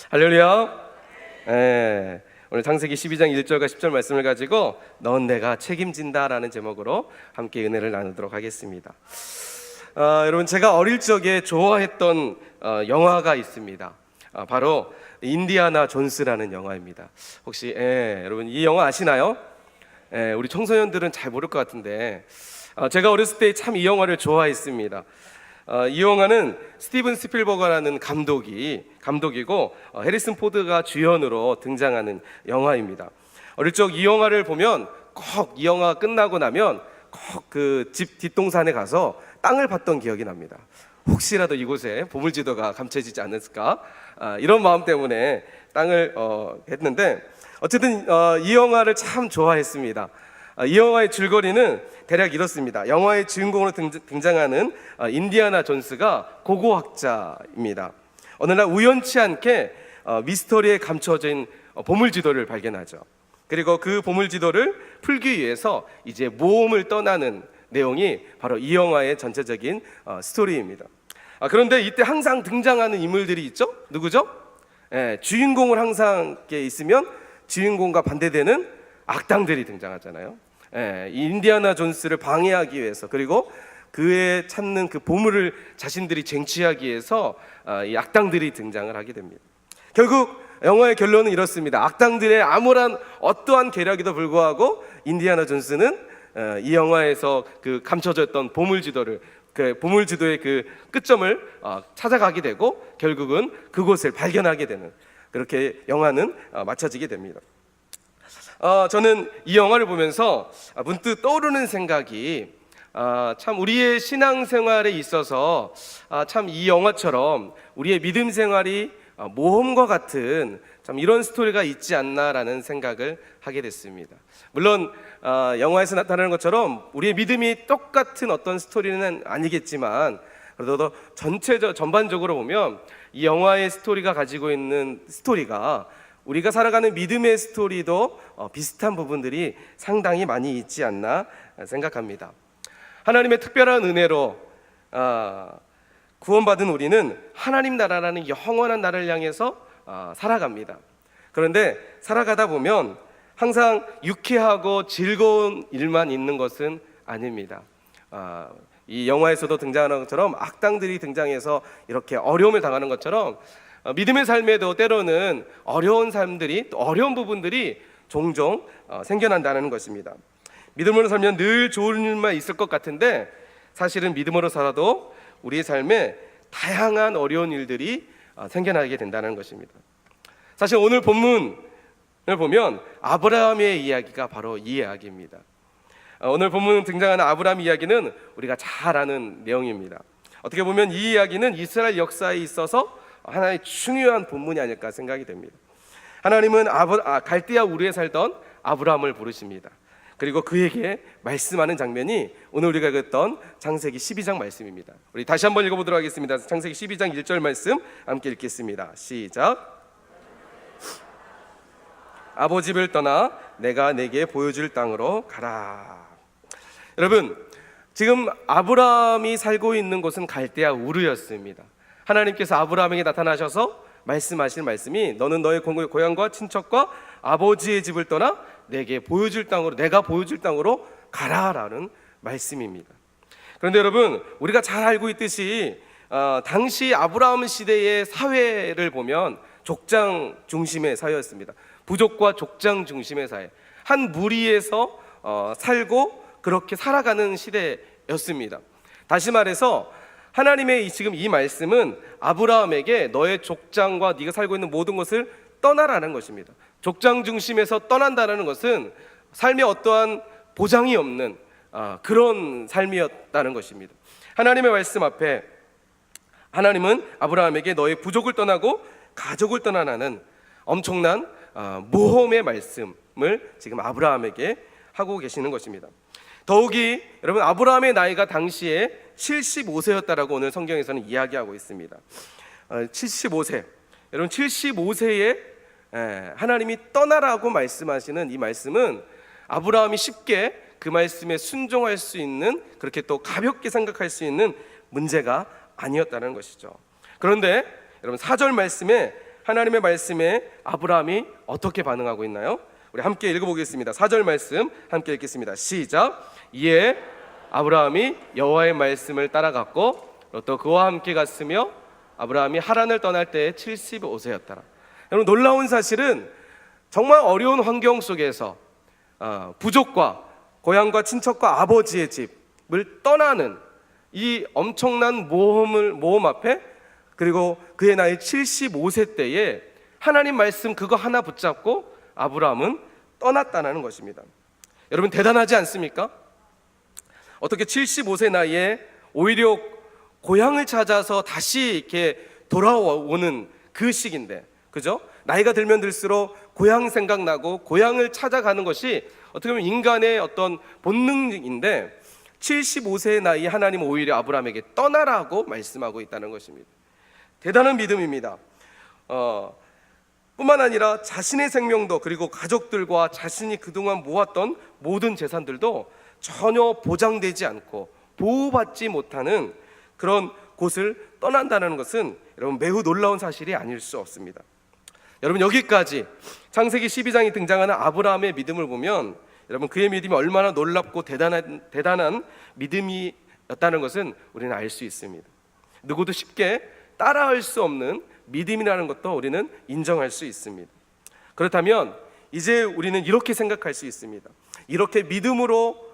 할렐루야. 오늘 창세기 12장 1절과 10절 말씀을 가지고 넌 내가 책임진다라는 제목으로 함께 은혜를 나누도록 하겠습니다. 여러분, 제가 어릴 적에 좋아했던 영화가 있습니다. 바로 인디아나 존스라는 영화입니다. 혹시 여러분 이 영화 아시나요? 우리 청소년들은 잘 모를 것 같은데 제가 어렸을 때 참 이 영화를 좋아했습니다. 이 영화는 스티븐 스필버거라는 감독이고 해리슨 포드가 주연으로 등장하는 영화입니다. 어릴 적 이 영화를 보면 꼭 이 영화 끝나고 나면 꼭 그 집 뒷동산에 가서 땅을 봤던 기억이 납니다. 혹시라도 이곳에 보물지도가 감춰지지 않았을까, 이런 마음 때문에 땅을 했는데, 어쨌든 이 영화를 참 좋아했습니다. 이 영화의 줄거리는 대략 이렇습니다. 영화의 주인공으로 등장하는 인디아나 존스가 고고학자입니다. 어느 날 우연치 않게 미스터리에 감춰진 보물지도를 발견하죠. 그리고 그 보물지도를 풀기 위해서 이제 모험을 떠나는 내용이 바로 이 영화의 전체적인 스토리입니다. 그런데 이때 항상 등장하는 인물들이 있죠? 누구죠? 주인공을 항상 있으면 주인공과 반대되는 악당들이 등장하잖아요. 이 인디아나 존스를 방해하기 위해서, 그리고 그의 찾는 그 보물을 자신들이 쟁취하기 위해서 이 악당들이 등장을 하게 됩니다. 결국 영화의 결론은 이렇습니다. 악당들의 아무런 어떠한 계략에도 불구하고 인디아나 존스는 이 영화에서 그 감춰졌던 보물지도의 그 끝점을 찾아가게 되고 결국은 그곳을 발견하게 되는, 그렇게 영화는 마쳐지게 됩니다. 저는 이 영화를 보면서 문득 떠오르는 생각이, 참 우리의 신앙생활에 있어서 참 이 영화처럼 우리의 믿음 생활이 모험과 같은 참 이런 스토리가 있지 않나라는 생각을 하게 됐습니다. 물론 영화에서 나타나는 것처럼 우리의 믿음이 똑같은 어떤 스토리는 아니겠지만, 그래도 전반적으로 보면 이 영화의 스토리가 가지고 있는 스토리가 우리가 살아가는 믿음의 스토리도 비슷한 부분들이 상당히 많이 있지 않나 생각합니다. 하나님의 특별한 은혜로 구원받은 우리는 하나님 나라라는 영원한 나라를 향해서 살아갑니다. 그런데 살아가다 보면 항상 유쾌하고 즐거운 일만 있는 것은 아닙니다. 이 영화에서도 등장하는 것처럼 악당들이 등장해서 이렇게 어려움을 당하는 것처럼 믿음의 삶에도 때로는 어려운 삶들이, 또 어려운 부분들이 종종 생겨난다는 것입니다. 믿음으로 살면 늘 좋은 일만 있을 것 같은데, 사실은 믿음으로 살아도 우리의 삶에 다양한 어려운 일들이 생겨나게 된다는 것입니다. 사실 오늘 본문을 보면 아브라함의 이야기가 바로 이 이야기입니다. 오늘 본문 등장하는 아브라함 이야기는 우리가 잘 아는 내용입니다. 어떻게 보면 이 이야기는 이스라엘 역사에 있어서 하나의 중요한 본문이 아닐까 생각이 됩니다. 하나님은 갈대아 우르에 살던 아브라함을 부르십니다. 그리고 그에게 말씀하는 장면이 오늘 우리가 읽었던 창세기 12장 말씀입니다. 우리 다시 한번 읽어보도록 하겠습니다. 창세기 12장 1절 말씀 함께 읽겠습니다. 시작. 아버지 집을 떠나 내가 내게 보여줄 땅으로 가라. 여러분, 지금 아브라함이 살고 있는 곳은 갈대아 우르였습니다. 하나님께서 아브라함에게 나타나셔서 말씀하신 말씀이, 너는 너의 고향과 친척과 아버지의 집을 떠나 내가 보여줄 땅으로 가라라는 말씀입니다. 그런데 여러분, 우리가 잘 알고 있듯이 당시 아브라함 시대의 사회를 보면 족장 중심의 사회였습니다. 부족과 족장 중심의 사회, 한 무리에서 살고 그렇게 살아가는 시대였습니다. 다시 말해서 하나님의 지금 이 말씀은 아브라함에게 너의 족장과 네가 살고 있는 모든 것을 떠나라는 것입니다. 족장 중심에서 떠난다는 것은 삶에 어떠한 보장이 없는 그런 삶이었다는 것입니다. 하나님의 말씀 앞에 하나님은 아브라함에게 너의 부족을 떠나고 가족을 떠나라는 엄청난 모험의 말씀을 지금 아브라함에게 하고 계시는 것입니다. 더욱이 여러분, 아브라함의 나이가 당시에 75세였다라고 오늘 성경에서는 이야기하고 있습니다. 75세. 여러분, 75세에 하나님이 떠나라고 말씀하시는 이 말씀은 아브라함이 쉽게 그 말씀에 순종할 수 있는, 그렇게 또 가볍게 생각할 수 있는 문제가 아니었다는 것이죠. 그런데 여러분, 4절 말씀에 하나님의 말씀에 아브라함이 어떻게 반응하고 있나요? 우리 함께 읽어보겠습니다. 4절 말씀 함께 읽겠습니다. 시작. 이에 아브라함이 여호와의 말씀을 따라갔고 또 그와 함께 갔으며 아브라함이 하란을 떠날 때에 75세였더라. 여러분, 놀라운 사실은 정말 어려운 환경 속에서 부족과 고향과 친척과 아버지의 집을 떠나는 이 엄청난 모험 앞에, 그리고 그의 나이 75세 때에 하나님 말씀 그거 하나 붙잡고 아브라함은 떠났다는 것입니다. 여러분, 대단하지 않습니까? 어떻게 75세 나이에 오히려 고향을 찾아서 다시 이렇게 돌아오는 그 시기인데, 그죠? 나이가 들면 들수록 고향 생각나고 고향을 찾아가는 것이 어떻게 보면 인간의 어떤 본능인데, 75세의 나이에 하나님은 오히려 아브라함에게 떠나라고 말씀하고 있다는 것입니다. 대단한 믿음입니다. 뿐만 아니라 자신의 생명도, 그리고 가족들과 자신이 그동안 모았던 모든 재산들도 전혀 보장되지 않고 보호받지 못하는 그런 곳을 떠난다는 것은 여러분 매우 놀라운 사실이 아닐 수 없습니다. 여러분, 여기까지 창세기 12장에 등장하는 아브라함의 믿음을 보면 여러분 그의 믿음이 얼마나 놀랍고 대단한 믿음이었다는 것은 우리는 알 수 있습니다. 누구도 쉽게 따라할 수 없는 믿음이라는 것도 우리는 인정할 수 있습니다. 그렇다면 이제 우리는 이렇게 생각할 수 있습니다. 이렇게 믿음으로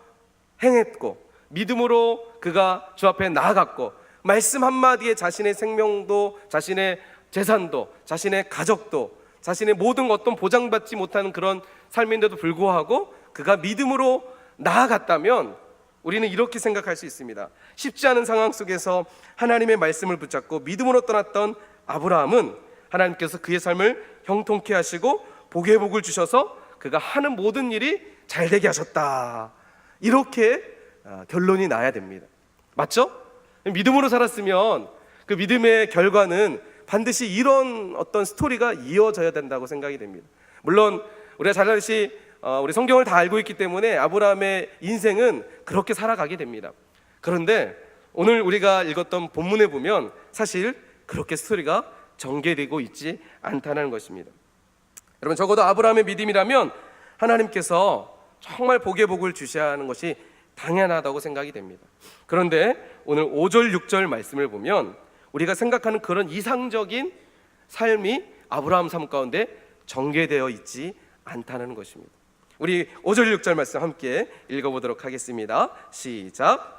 행했고 믿음으로 그가 주 앞에 나아갔고 말씀 한마디에 자신의 생명도, 자신의 재산도, 자신의 가족도, 자신의 모든 어떤 보장받지 못하는 그런 삶인데도 불구하고 그가 믿음으로 나아갔다면 우리는 이렇게 생각할 수 있습니다. 쉽지 않은 상황 속에서 하나님의 말씀을 붙잡고 믿음으로 떠났던 아브라함은 하나님께서 그의 삶을 형통케 하시고 복의 복을 주셔서 그가 하는 모든 일이 잘 되게 하셨다, 이렇게 결론이 나야 됩니다. 맞죠? 믿음으로 살았으면 그 믿음의 결과는 반드시 이런 어떤 스토리가 이어져야 된다고 생각이 됩니다. 물론 우리가 잘 알듯이 우리 성경을 다 알고 있기 때문에 아브라함의 인생은 그렇게 살아가게 됩니다. 그런데 오늘 우리가 읽었던 본문에 보면 사실 그렇게 스토리가 전개되고 있지 않다는 것입니다. 여러분, 적어도 아브라함의 믿음이라면 하나님께서 정말 복의 복을 주셔야 하는 것이 당연하다고 생각이 됩니다. 그런데 오늘 5절 6절 말씀을 보면 우리가 생각하는 그런 이상적인 삶이 아브라함 삶 가운데 전개되어 있지 않다는 것입니다. 우리 5절 6절 말씀 함께 읽어보도록 하겠습니다. 시작.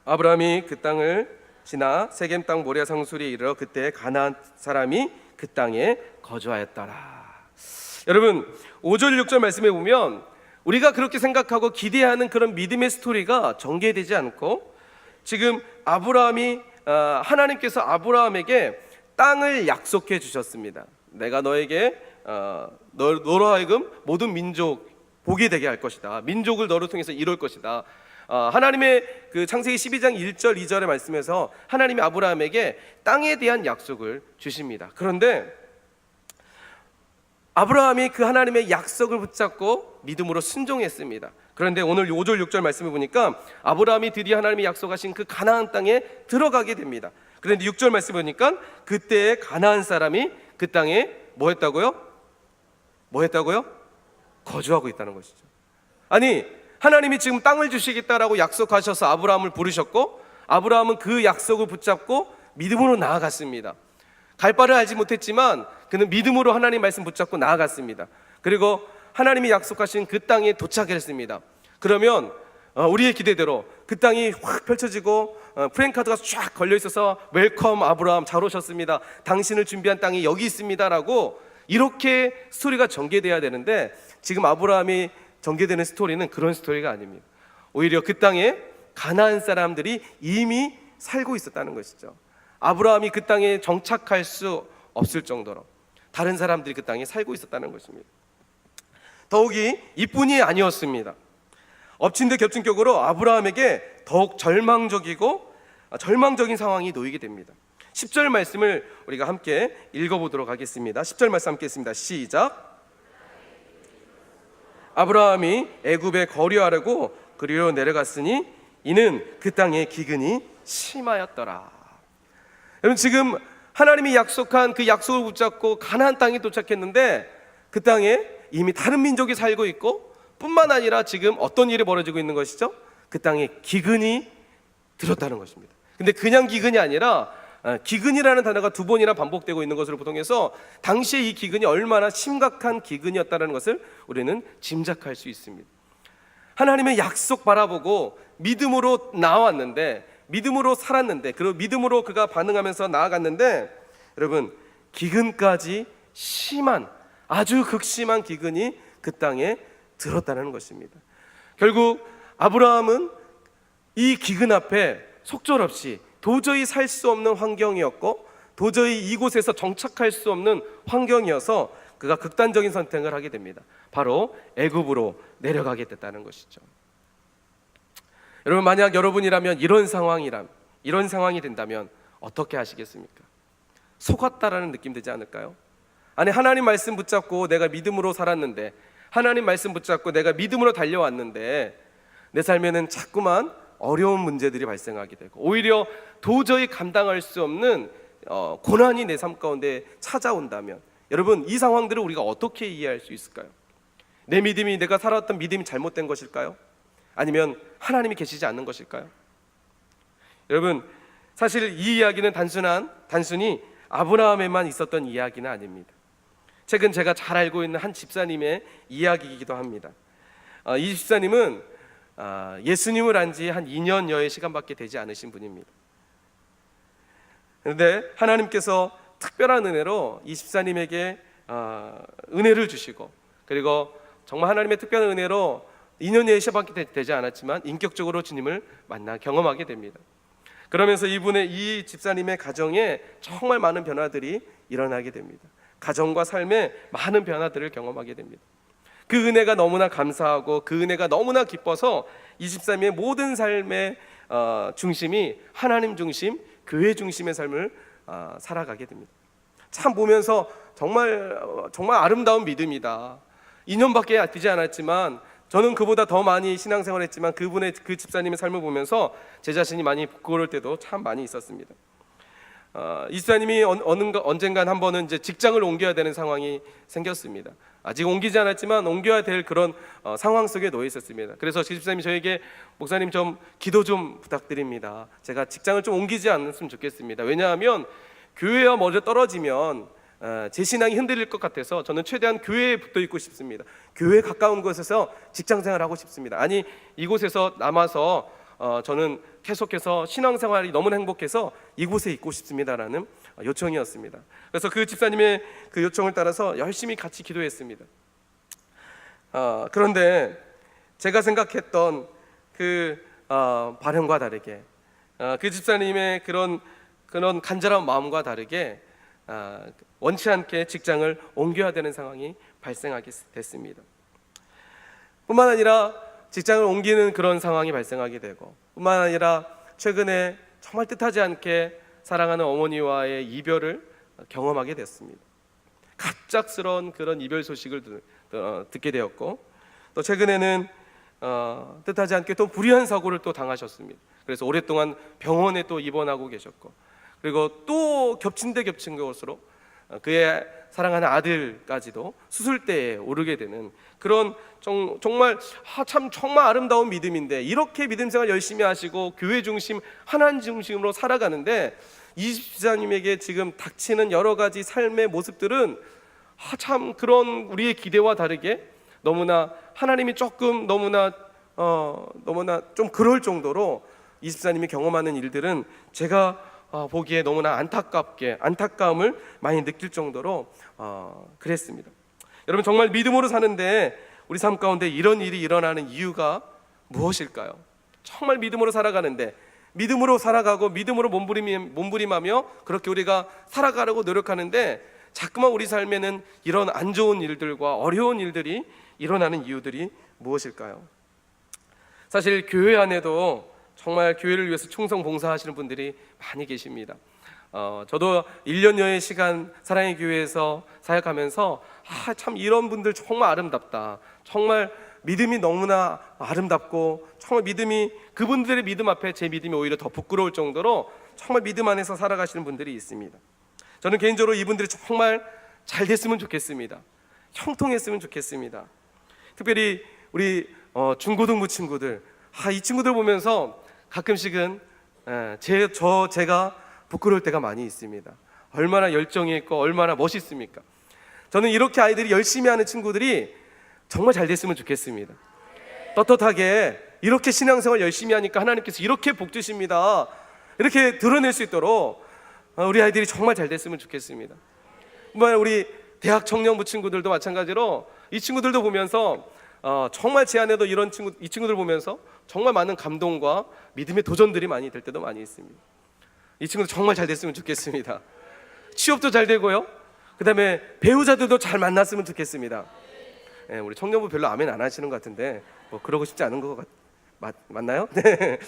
아브라함이 그 땅을 지나 세겜 땅 모리아 상수리에 이르러 그때 가나안 사람이 그 땅에 거주하였더라. 여러분, 5절 6절 말씀에 보면 우리가 그렇게 생각하고 기대하는 그런 믿음의 스토리가 전개되지 않고 지금 하나님께서 아브라함에게 땅을 약속해 주셨습니다. 내가 너에게 너로 하여금 모든 민족 복이 되게 할 것이다. 민족을 너를 통해서 이룰 것이다. 하나님의 그 창세기 12장 1절 2절의 말씀에서 하나님이 아브라함에게 땅에 대한 약속을 주십니다. 그런데 아브라함이 그 하나님의 약속을 붙잡고 믿음으로 순종했습니다. 그런데 오늘 5절 6절 말씀을 보니까 아브라함이 드디어 하나님이 약속하신 그 가나안 땅에 들어가게 됩니다. 그런데 6절 말씀을 보니까 그때 가나안 사람이 그 땅에 뭐 했다고요? 거주하고 있다는 것이죠. 아니, 하나님이 지금 땅을 주시겠다라고 약속하셔서 아브라함을 부르셨고 아브라함은 그 약속을 붙잡고 믿음으로 나아갔습니다. 갈 바를 알지 못했지만 그는 믿음으로 하나님 말씀 붙잡고 나아갔습니다. 그리고 하나님이 약속하신 그 땅에 도착했습니다. 그러면 우리의 기대대로 그 땅이 확 펼쳐지고 프랜카드가 쫙 걸려있어서 웰컴 아브라함, 잘 오셨습니다, 당신을 준비한 땅이 여기 있습니다 라고 이렇게 스토리가 전개돼야 되는데 지금 아브라함이 전개되는 스토리는 그런 스토리가 아닙니다. 오히려 그 땅에 가나안 사람들이 이미 살고 있었다는 것이죠. 아브라함이 그 땅에 정착할 수 없을 정도로 다른 사람들이 그 땅에 살고 있었다는 것입니다. 더욱이 이뿐이 아니었습니다. 엎친 데 겹친 격으로 아브라함에게 더욱 절망적인 상황이 놓이게 됩니다. 10절 말씀을 우리가 함께 읽어보도록 하겠습니다. 10절 말씀 함께 했습니다. 시작. 아브라함이 애굽에 거류하려고 그리로 내려갔으니 이는 그 땅의 기근이 심하였더라. 여러분, 지금 하나님이 약속한 그 약속을 붙잡고 가나안 땅에 도착했는데 그 땅에 이미 다른 민족이 살고 있고, 뿐만 아니라 지금 어떤 일이 벌어지고 있는 것이죠? 그 땅에 기근이 들었다는 것입니다. 근데 그냥 기근이 아니라 기근이라는 단어가 두 번이나 반복되고 있는 것으로 통해서 당시에 이 기근이 얼마나 심각한 기근이었다는 것을 우리는 짐작할 수 있습니다. 하나님의 약속 바라보고 믿음으로 나왔는데, 믿음으로 살았는데, 그리고 믿음으로 그가 반응하면서 나아갔는데, 여러분, 기근까지 심한, 아주 극심한 기근이 그 땅에 들었다는 것입니다. 결국 아브라함은 이 기근 앞에 속절없이 도저히 살 수 없는 환경이었고, 도저히 이곳에서 정착할 수 없는 환경이어서 그가 극단적인 선택을 하게 됩니다. 바로 애굽으로 내려가게 됐다는 것이죠. 여러분, 만약 여러분이라면 이런 상황이 된다면 어떻게 하시겠습니까? 속았다라는 느낌 들지 않을까요? 아니, 하나님 말씀 붙잡고 내가 믿음으로 살았는데, 하나님 말씀 붙잡고 내가 믿음으로 달려왔는데 내 삶에는 자꾸만 어려운 문제들이 발생하게 되고, 오히려 도저히 감당할 수 없는 고난이 내 삶 가운데 찾아온다면, 여러분, 이 상황들을 우리가 어떻게 이해할 수 있을까요? 내 믿음이, 내가 살아왔던 믿음이 잘못된 것일까요? 아니면 하나님이 계시지 않는 것일까요? 여러분, 사실 이 이야기는 단순히 아브라함에만 있었던 이야기는 아닙니다. 최근 제가 잘 알고 있는 한 집사님의 이야기이기도 합니다. 이 집사님은 예수님을 안 지 한 2년여의 시간밖에 되지 않으신 분입니다. 그런데 하나님께서 특별한 은혜로 이 집사님에게 은혜를 주시고, 그리고 정말 하나님의 특별한 은혜로 2년여의 시간밖에 되지 않았지만 인격적으로 주님을 만나 경험하게 됩니다. 그러면서 이 집사님의 가정에 정말 많은 변화들이 일어나게 됩니다. 가정과 삶에 많은 변화들을 경험하게 됩니다. 그 은혜가 너무나 감사하고 그 은혜가 너무나 기뻐서 이 집사님의 모든 삶의 중심이 하나님 중심, 교회 중심의 삶을 살아가게 됩니다. 참 보면서 정말 아름다운 믿음이다. 2년밖에 되지 않았지만 저는 그보다 더 많이 신앙생활을 했지만 그 집사님의 삶을 보면서 제 자신이 많이 부끄러울 때도 참 많이 있었습니다. 이 집사님이 언젠간 한 번은 이제 직장을 옮겨야 되는 상황이 생겼습니다. 아직 옮기지 않았지만 옮겨야 될 그런 상황 속에 놓여 있었습니다. 그래서 그 집사님이 저에게, 목사님 좀 기도 좀 부탁드립니다. 제가 직장을 좀 옮기지 않았으면 좋겠습니다. 왜냐하면 교회와 먼저 떨어지면 제 신앙이 흔들릴 것 같아서 저는 최대한 교회에 붙어 있고 싶습니다. 교회에 가까운 곳에서 직장생활을 하고 싶습니다. 아니, 이곳에서 남아서 저는 계속해서 신앙생활이 너무나 행복해서 이곳에 있고 싶습니다라는 요청이었습니다. 그래서 그 집사님의 그 요청을 따라서 열심히 같이 기도했습니다. 그런데 제가 생각했던 그 바람과 다르게, 그 집사님의 그런 간절한 마음과 다르게 원치 않게 직장을 옮겨야 되는 상황이 발생하게 됐습니다. 뿐만 아니라 직장을 옮기는 그런 상황이 발생하게 되고, 뿐만 아니라 최근에 정말 뜻하지 않게 사랑하는 어머니와의 이별을 경험하게 됐습니다. 갑작스러운 그런 이별 소식을 듣게 되었고, 또 최근에는 뜻하지 않게 또 불의한 사고를 또 당하셨습니다. 그래서 오랫동안 병원에 또 입원하고 계셨고, 그리고 또 겹친 것으로 그의 사랑하는 아들까지도 수술대에 오르게 되는 그런 정말 아름다운 믿음인데, 이렇게 믿음 생활 열심히 하시고 교회 중심, 하나님 중심으로 살아가는데 이 집사님에게 지금 닥치는 여러 가지 삶의 모습들은 참 그런 우리의 기대와 다르게 너무나 하나님이 조금 너무나 좀 그럴 정도로 이 집사님이 경험하는 일들은 제가 보기에 너무나 안타까움을 많이 느낄 정도로 그랬습니다. 여러분, 정말 믿음으로 사는데 우리 삶 가운데 이런 일이 일어나는 이유가 무엇일까요? 정말 믿음으로 살아가는데, 믿음으로 살아가고 믿음으로 몸부림하며 그렇게 우리가 살아가려고 노력하는데 자꾸만 우리 삶에는 이런 안 좋은 일들과 어려운 일들이 일어나는 이유들이 무엇일까요? 사실 교회 안에도 정말 교회를 위해서 충성 봉사하시는 분들이 많이 계십니다. 저도 1년여의 시간 사랑의 교회에서 사역하면서 참 이런 분들 정말 아름답다, 정말 믿음이 너무나 아름답고, 정말 믿음이, 그분들의 믿음 앞에 제 믿음이 오히려 더 부끄러울 정도로 정말 믿음 안에서 살아가시는 분들이 있습니다. 저는 개인적으로 이분들이 정말 잘 됐으면 좋겠습니다. 형통했으면 좋겠습니다. 특별히 우리 중고등부 친구들, 이 친구들 보면서 가끔씩은 제가 부끄러울 때가 많이 있습니다. 얼마나 열정이 있고 얼마나 멋있습니까? 저는 이렇게 아이들이 열심히 하는 친구들이 정말 잘 됐으면 좋겠습니다. 떳떳하게 이렇게 신앙생활 열심히 하니까 하나님께서 이렇게 복 주십니다, 이렇게 드러낼 수 있도록 우리 아이들이 정말 잘 됐으면 좋겠습니다. 우리 대학 청년부 친구들도 마찬가지로 이 친구들도 보면서 정말 제 안에도 이 친구들 보면서 정말 많은 감동과 믿음의 도전들이 많이 될 때도 많이 있습니다. 이 친구들 정말 잘 됐으면 좋겠습니다. 취업도 잘 되고요, 그 다음에 배우자들도 잘 만났으면 좋겠습니다. 우리 청년부 별로 아멘 안 하시는 것 같은데 그러고 싶지 않은 것 맞나요? 네.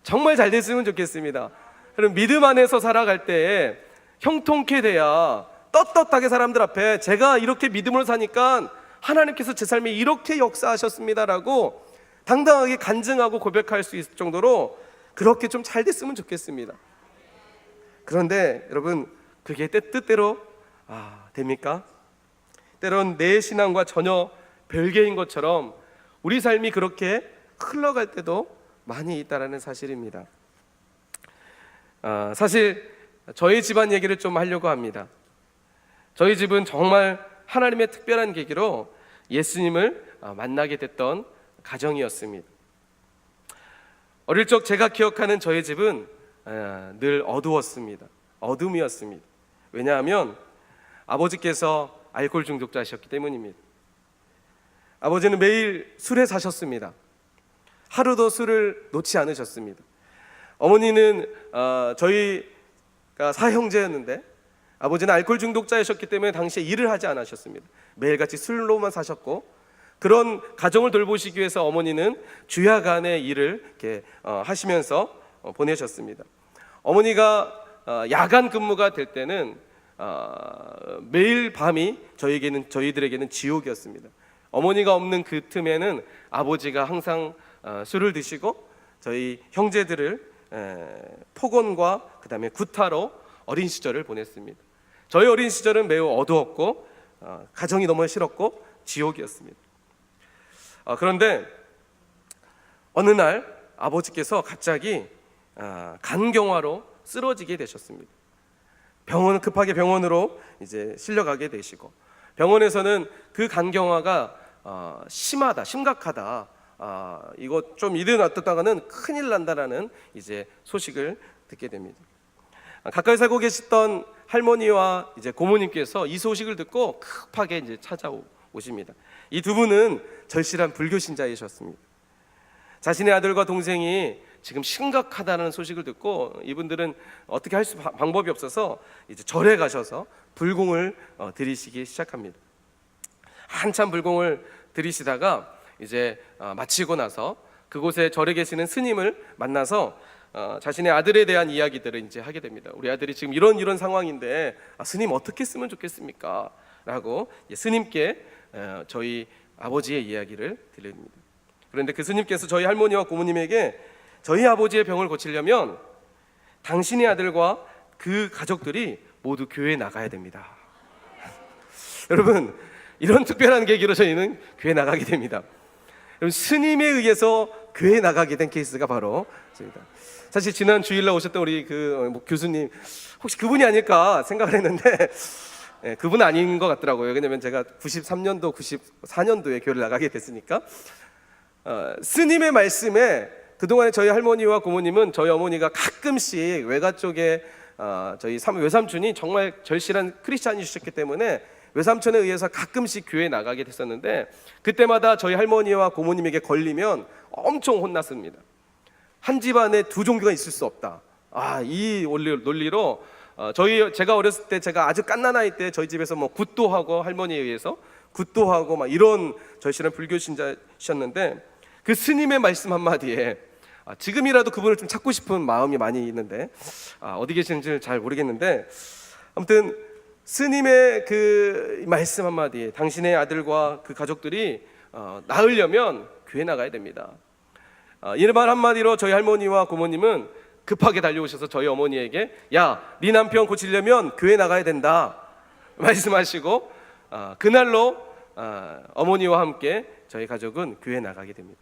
정말 잘 됐으면 좋겠습니다. 그럼 믿음 안에서 살아갈 때 형통케 돼야 떳떳하게 사람들 앞에 제가 이렇게 믿음으로 사니까 하나님께서 제 삶에 이렇게 역사하셨습니다라고 당당하게 간증하고 고백할 수 있을 정도로 그렇게 좀 잘 됐으면 좋겠습니다. 그런데 여러분, 그게 뜻대로 됩니까? 때론 내 신앙과 전혀 별개인 것처럼 우리 삶이 그렇게 흘러갈 때도 많이 있다라는 사실입니다. 사실 저희 집안 얘기를 좀 하려고 합니다. 저희 집은 정말 하나님의 특별한 계기로 예수님을 만나게 됐던 가정이었습니다. 어릴 적 제가 기억하는 저희 집은 늘 어두웠습니다. 어둠이었습니다. 왜냐하면 아버지께서 알코올 중독자셨기 때문입니다. 아버지는 매일 술에 사셨습니다. 하루도 술을 놓지 않으셨습니다. 어머니는 저희가 사형제였는데 아버지는 알코올 중독자이셨기 때문에 당시에 일을 하지 않으셨습니다. 매일같이 술로만 사셨고, 그런 가정을 돌보시기 위해서 어머니는 주야간의 일을 이렇게 하시면서 보내셨습니다. 어머니가 야간 근무가 될 때는 매일 밤이 저희들에게는 지옥이었습니다. 어머니가 없는 그 틈에는 아버지가 항상 술을 드시고 저희 형제들을 폭언과 그 다음에 구타로 어린 시절을 보냈습니다. 저희 어린 시절은 매우 어두웠고 가정이 너무 싫었고 지옥이었습니다. 그런데 어느 날 아버지께서 갑자기 간경화로 쓰러지게 되셨습니다. 급하게 병원으로 이제 실려가게 되시고, 병원에서는 그 간경화가 심각하다, 이거 좀 일어났다가는 큰일 난다라는 이제 소식을 듣게 됩니다. 가까이 살고 계셨던 할머니와 이제 고모님께서 이 소식을 듣고 급하게 이제 찾아오십니다. 이 두 분은 절실한 불교 신자이셨습니다. 자신의 아들과 동생이 지금 심각하다는 소식을 듣고 이분들은 어떻게 할 방법이 없어서 이제 절에 가셔서 불공을 드리시기 시작합니다. 한참 불공을 드리시다가 이제 마치고 나서 그곳에 절에 계시는 스님을 만나서 자신의 아들에 대한 이야기들을 이제 하게 됩니다. 우리 아들이 지금 이런 상황인데 스님 어떻게 했으면 좋겠습니까? 라고 스님께 저희 아버지의 이야기를 드립니다. 그런데 그 스님께서 저희 할머니와 고모님에게 저희 아버지의 병을 고치려면 당신의 아들과 그 가족들이 모두 교회에 나가야 됩니다. 여러분, 이런 특별한 계기로 저희는 교회에 나가게 됩니다. 여러분, 스님에 의해서 교회에 나가게 된 케이스가 바로 저희다. 사실 지난 주일날 오셨던 우리 교수님, 혹시 그분이 아닐까 생각을 했는데 그분은 아닌 것 같더라고요. 왜냐면 제가 93년도, 94년도에 교회를 나가게 됐으니까. 스님의 말씀에 그동안에 저희 할머니와 고모님은 저희 어머니가 가끔씩 외가 쪽에 저희 외삼촌이 정말 절실한 크리스찬이셨기 때문에 외삼촌에 의해서 가끔씩 교회에 나가게 됐었는데, 그때마다 저희 할머니와 고모님에게 걸리면 엄청 혼났습니다. 한 집안에 두 종교가 있을 수 없다. 이 논리로 제가 어렸을 때, 제가 아주 갓난아이 때 저희 집에서 굿도 하고, 할머니에 의해서 굿도 하고 이런 절실한 불교 신자셨는데, 그 스님의 말씀 한마디에 지금이라도 그분을 좀 찾고 싶은 마음이 많이 있는데 어디 계시는지 잘 모르겠는데, 아무튼 스님의 그 말씀 한마디에 당신의 아들과 그 가족들이 나으려면 교회 나가야 됩니다. 이 말 한마디로 저희 할머니와 고모님은 급하게 달려오셔서 저희 어머니에게 야, 네 남편 고치려면 교회 나가야 된다 말씀하시고 그날로 어머니와 함께 저희 가족은 교회 나가게 됩니다.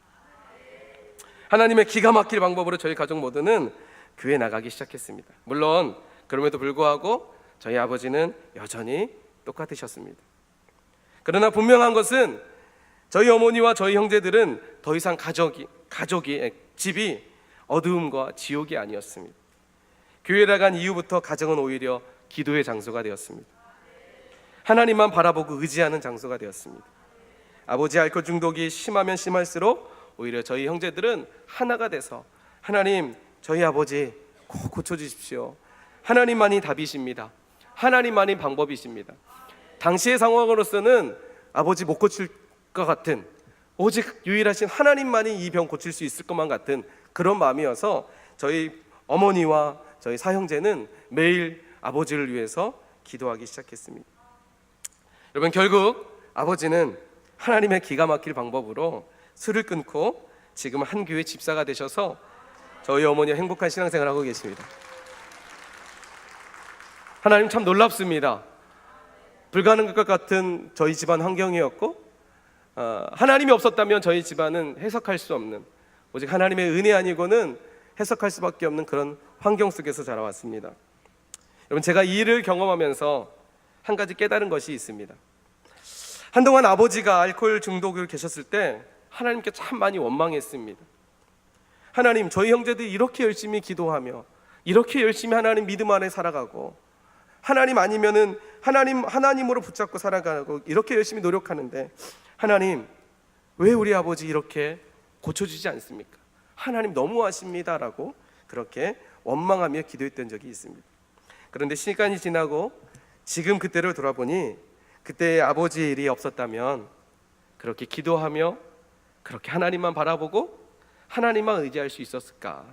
하나님의 기가 막힐 방법으로 저희 가족 모두는 교회 나가기 시작했습니다. 물론 그럼에도 불구하고 저희 아버지는 여전히 똑같으셨습니다. 그러나 분명한 것은 저희 어머니와 저희 형제들은 더 이상 집이 어두움과 지옥이 아니었습니다. 교회에 간 이후부터 가정은 오히려 기도의 장소가 되었습니다. 하나님만 바라보고 의지하는 장소가 되었습니다. 아버지 알코올 중독이 심하면 심할수록 오히려 저희 형제들은 하나가 돼서 하나님, 저희 아버지 꼭 고쳐주십시오. 하나님만이 답이십니다. 하나님만이 방법이십니다. 당시의 상황으로서는 아버지 못 고칠 것 같은, 오직 유일하신 하나님만이 이 병 고칠 수 있을 것만 같은 그런 마음이어서 저희 어머니와 저희 사형제는 매일 아버지를 위해서 기도하기 시작했습니다. 여러분, 결국 아버지는 하나님의 기가 막힐 방법으로 술을 끊고 지금 한 교회 집사가 되셔서 저희 어머니와 행복한 신앙생활을 하고 계십니다. 하나님 참 놀랍습니다. 불가능할 것 같은 저희 집안 환경이었고 하나님이 없었다면 저희 집안은 해석할 수 없는, 오직 하나님의 은혜 아니고는 해석할 수밖에 없는 그런 환경 속에서 자라왔습니다. 여러분, 제가 이 일을 경험하면서 한 가지 깨달은 것이 있습니다. 한동안 아버지가 알코올 중독을 계셨을 때 하나님께 참 많이 원망했습니다. 하나님, 저희 형제들이 이렇게 열심히 기도하며 이렇게 열심히 하나님 믿음 안에 살아가고 하나님 아니면은 하나님으로 붙잡고 살아가고 이렇게 열심히 노력하는데 하나님, 왜 우리 아버지 이렇게 고쳐주지 않습니까? 하나님 너무하십니다라고 그렇게 원망하며 기도했던 적이 있습니다. 그런데 시간이 지나고 지금 그때를 돌아보니 그때 아버지의 일이 없었다면 그렇게 기도하며 그렇게 하나님만 바라보고 하나님만 의지할 수 있었을까?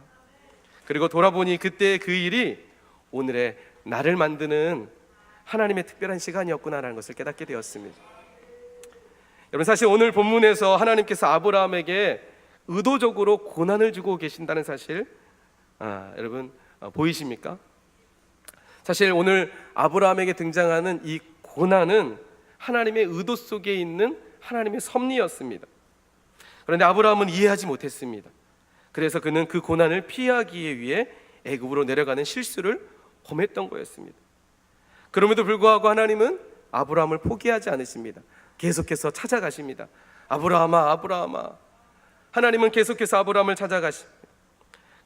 그리고 돌아보니 그때의 그 일이 오늘의 나를 만드는 하나님의 특별한 시간이었구나라는 것을 깨닫게 되었습니다. 여러분, 사실 오늘 본문에서 하나님께서 아브라함에게 의도적으로 고난을 주고 계신다는 사실 여러분 보이십니까? 사실 오늘 아브라함에게 등장하는 이 고난은 하나님의 의도 속에 있는 하나님의 섭리였습니다. 그런데 아브라함은 이해하지 못했습니다. 그래서 그는 그 고난을 피하기 위해 애굽으로 내려가는 실수를 범했던 거였습니다. 그럼에도 불구하고 하나님은 아브라함을 포기하지 않으십니다. 계속해서 찾아가십니다. 아브라함아, 아브라함아. 하나님은 계속해서 아브라함을 찾아가십니다.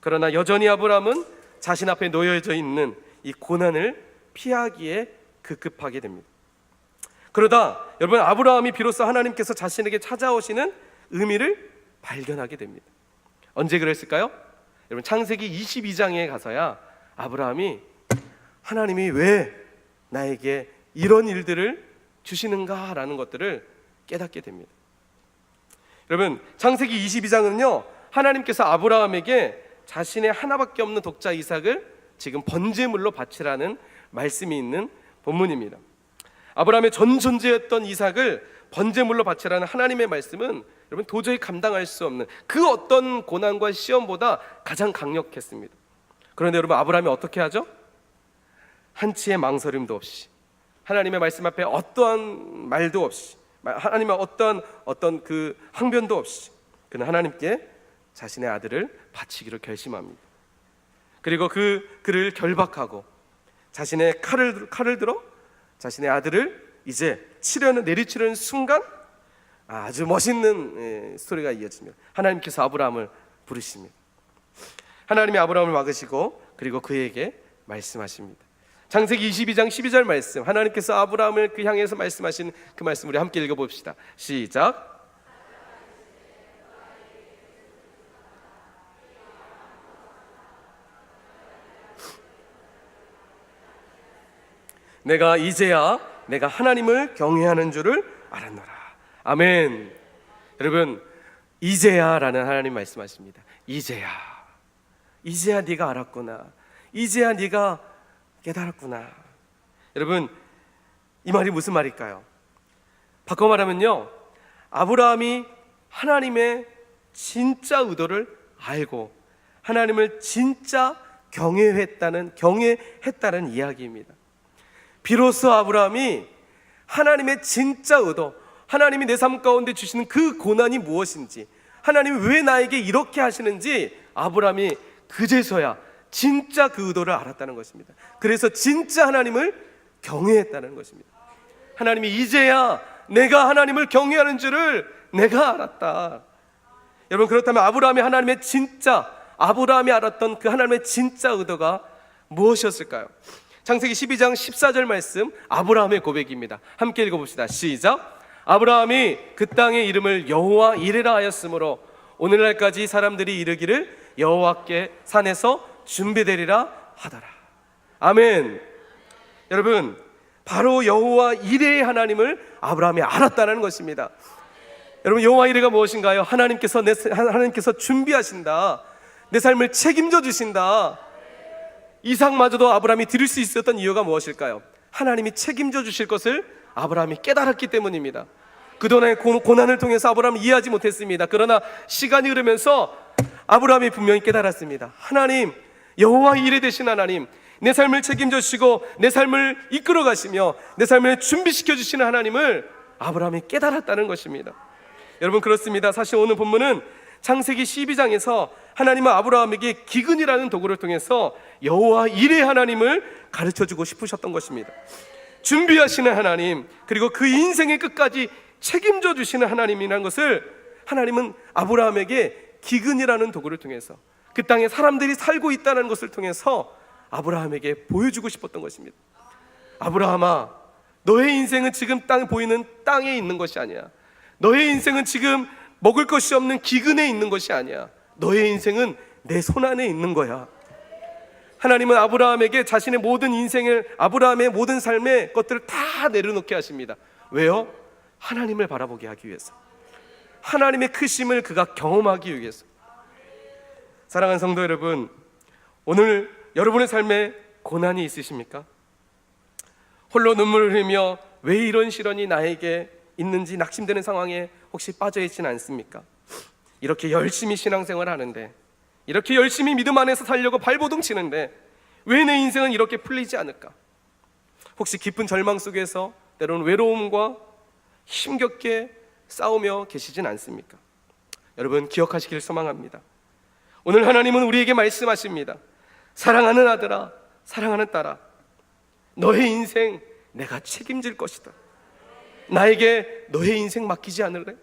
그러나 여전히 아브라함은 자신 앞에 놓여져 있는 이 고난을 피하기에 급급하게 됩니다. 그러다 여러분, 아브라함이 비로소 하나님께서 자신에게 찾아오시는 의미를 발견하게 됩니다. 언제 그랬을까요? 여러분, 창세기 22장에 가서야 아브라함이 하나님이 왜 나에게 이런 일들을 주시는가라는 것들을 깨닫게 됩니다. 여러분, 창세기 22장은요 하나님께서 아브라함에게 자신의 하나밖에 없는 독자 이삭을 지금 번제물로 바치라는 말씀이 있는 본문입니다. 아브라함의 전 존재였던 이삭을 번제물로 바치라는 하나님의 말씀은 여러분 도저히 감당할 수 없는 그 어떤 고난과 시험보다 가장 강력했습니다. 그런데 여러분, 아브라함이 어떻게 하죠? 한치의 망설임도 없이 하나님의 말씀 앞에 어떠한 말도 없이 하나님의 어떤 그 항변도 없이 그는 하나님께 자신의 아들을 바치기로 결심합니다. 그리고 그를 결박하고 자신의 칼을 들어 자신의 아들을 이제 내리치려는 순간 아주 멋있는 스토리가 이어집니다. 하나님께서 아브라함을 부르십니다. 하나님이 아브라함을 막으시고 그리고 그에게 말씀하십니다. 창세기 22장 12절 말씀, 하나님께서 아브라함을 향해서 말씀하신 그 말씀 우리 함께 읽어봅시다. 시작. 내가 이제야 내가 하나님을 경외하는 줄을 알았노라. 아멘. 여러분, 이제야라는 하나님 말씀하십니다. 이제야. 이제야 네가 알았구나. 이제야 네가 깨달았구나. 여러분, 이 말이 무슨 말일까요? 바꿔 말하면요, 아브라함이 하나님의 진짜 의도를 알고 하나님을 진짜 경외했다는 이야기입니다. 비로소 아브라함이 하나님의 진짜 의도, 하나님이 내 삶 가운데 주시는 그 고난이 무엇인지, 하나님이 왜 나에게 이렇게 하시는지 아브라함이 그제서야 진짜 그 의도를 알았다는 것입니다. 그래서 진짜 하나님을 경외했다는 것입니다. 하나님이 이제야 내가 하나님을 경외하는 줄을 내가 알았다. 여러분, 그렇다면 아브라함이 알았던 그 하나님의 진짜 의도가 무엇이었을까요? 창세기 12장 14절 말씀, 아브라함의 고백입니다. 함께 읽어봅시다. 시작. 아브라함이 그 땅의 이름을 여호와 이레라 하였으므로 오늘날까지 사람들이 이르기를 여호와께 산에서 준비되리라 하더라. 아멘. 여러분, 바로 여호와 이레의 하나님을 아브라함이 알았다는 것입니다. 여러분, 여호와 이레가 무엇인가요? 하나님께서 준비하신다. 내 삶을 책임져 주신다. 이상마저도 아브라함이 드릴 수 있었던 이유가 무엇일까요? 하나님이 책임져 주실 것을 아브라함이 깨달았기 때문입니다. 그동안의 고난을 통해서 아브라함은 이해하지 못했습니다. 그러나 시간이 흐르면서 아브라함이 분명히 깨달았습니다. 하나님, 여호와 이레 되신 하나님, 내 삶을 책임져 주시고 내 삶을 이끌어 가시며 내 삶을 준비시켜 주시는 하나님을 아브라함이 깨달았다는 것입니다. 여러분, 그렇습니다. 사실 오늘 본문은 창세기 12장에서 하나님은 아브라함에게 기근이라는 도구를 통해서 여호와 이레 하나님을 가르쳐주고 싶으셨던 것입니다. 준비하시는 하나님, 그리고 그 인생의 끝까지 책임져 주시는 하나님이라는 것을 하나님은 아브라함에게 기근이라는 도구를 통해서, 그 땅에 사람들이 살고 있다는 것을 통해서 아브라함에게 보여주고 싶었던 것입니다. 아브라함아, 너의 인생은 지금 보이는 땅에 있는 것이 아니야. 너의 인생은 지금 먹을 것이 없는 기근에 있는 것이 아니야. 너의 인생은 내 손 안에 있는 거야. 하나님은 아브라함에게 자신의 모든 인생을, 아브라함의 모든 삶의 것들을 다 내려놓게 하십니다. 왜요? 하나님을 바라보게 하기 위해서, 하나님의 크심을 그가 경험하기 위해서. 사랑하는 성도 여러분, 오늘 여러분의 삶에 고난이 있으십니까? 홀로 눈물을 흘리며 왜 이런 시련이 나에게 있는지 낙심되는 상황에 혹시 빠져 있지는 않습니까? 이렇게 열심히 신앙생활을 하는데, 이렇게 열심히 믿음 안에서 살려고 발버둥 치는데 왜 내 인생은 이렇게 풀리지 않을까? 혹시 깊은 절망 속에서 때로는 외로움과 힘겹게 싸우며 계시진 않습니까? 여러분, 기억하시길 소망합니다. 오늘 하나님은 우리에게 말씀하십니다. 사랑하는 아들아, 사랑하는 딸아, 너의 인생 내가 책임질 것이다. 나에게 너의 인생 맡기지 않을래?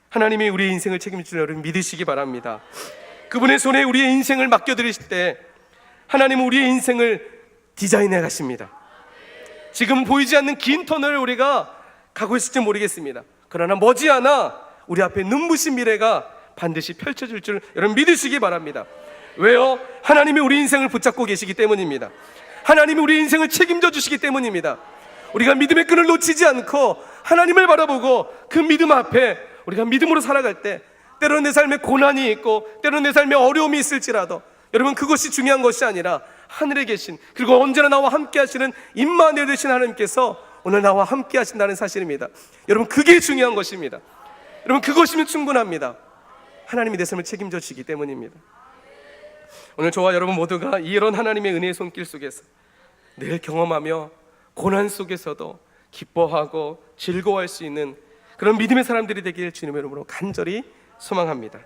하나님이 우리의 인생을 책임질 여러분 믿으시기 바랍니다. 그분의 손에 우리의 인생을 맡겨드리실 때 하나님은 우리의 인생을 디자인해 가십니다. 지금 보이지 않는 긴 터널을 우리가 가고 있을지 모르겠습니다. 그러나 머지않아 우리 앞에 눈부신 미래가 반드시 펼쳐질 줄 여러분 믿으시기 바랍니다. 왜요? 하나님이 우리 인생을 붙잡고 계시기 때문입니다. 하나님이 우리 인생을 책임져 주시기 때문입니다. 우리가 믿음의 끈을 놓치지 않고 하나님을 바라보고 그 믿음 앞에 우리가 믿음으로 살아갈 때, 때로는 내 삶에 고난이 있고 때로는 내 삶에 어려움이 있을지라도 여러분, 그것이 중요한 것이 아니라 하늘에 계신, 그리고 언제나 나와 함께 하시는 임마누엘 되신 하나님께서 오늘 나와 함께 하신다는 사실입니다. 여러분, 그게 중요한 것입니다. 여러분, 그것이면 충분합니다. 하나님이 내 삶을 책임져 주시기 때문입니다. 오늘 저와 여러분 모두가 이런 하나님의 은혜의 손길 속에서 늘 경험하며 고난 속에서도 기뻐하고 즐거워할 수 있는 그런 믿음의 사람들이 되길 주님의 이름으로 간절히 소망합니다.